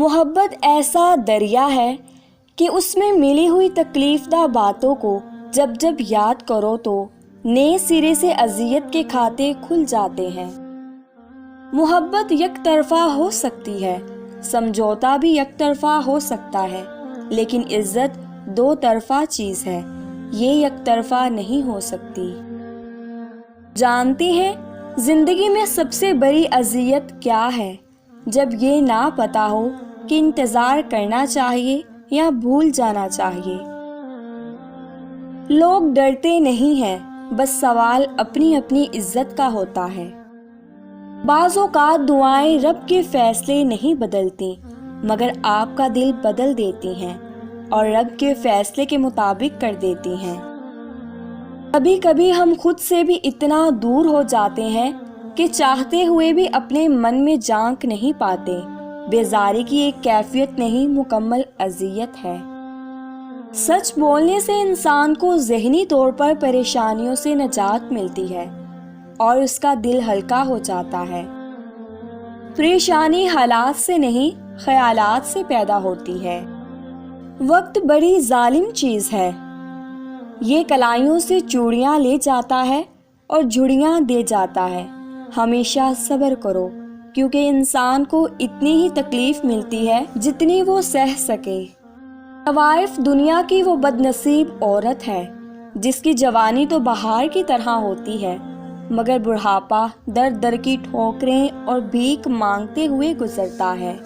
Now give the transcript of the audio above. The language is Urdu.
محبت ایسا دریا ہے کہ اس میں ملی ہوئی تکلیف دہ باتوں کو جب جب یاد کرو تو نئے سرے سے اذیت کے کھاتے کھل جاتے ہیں۔ محبت یک طرفہ ہو سکتی ہے، سمجھوتا بھی یک طرفہ ہو سکتا ہے، لیکن عزت دو طرفہ چیز ہے، یہ یک طرفہ نہیں ہو سکتی۔ جانتے ہیں زندگی میں سب سے بڑی اذیت کیا ہے؟ جب یہ نہ پتا ہو کہ انتظار کرنا چاہیے یا بھول جانا چاہیے۔ لوگ ڈرتے نہیں ہیں، بس سوال اپنی اپنی عزت کا ہوتا ہے۔ بعض اوقات دعائیں رب کے فیصلے نہیں بدلتی، مگر آپ کا دل بدل دیتی ہیں اور رب کے فیصلے کے مطابق کر دیتی ہیں۔ کبھی کبھی ہم خود سے بھی اتنا دور ہو جاتے ہیں کہ چاہتے ہوئے بھی اپنے من میں جھانک نہیں پاتے۔ بیزاری کی ایک کیفیت نہیں، مکمل اذیت ہے۔ سچ بولنے سے انسان کو ذہنی طور پر پریشانیوں سے نجات ملتی ہے اور اس کا دل ہلکا ہو جاتا ہے۔ پریشانی حالات سے نہیں، خیالات سے پیدا ہوتی ہے۔ وقت بڑی ظالم چیز ہے، یہ کلائیوں سے چوڑیاں لے جاتا ہے اور جھڑیاں دے جاتا ہے۔ ہمیشہ صبر کرو، کیونکہ انسان کو اتنی ہی تکلیف ملتی ہے جتنی وہ سہ سکے۔ طوائف دنیا کی وہ بد نصیب عورت ہے جس کی جوانی تو بہار کی طرح ہوتی ہے، مگر بڑھاپا در در کی ٹھوکریں اور بھیک مانگتے ہوئے گزرتا ہے۔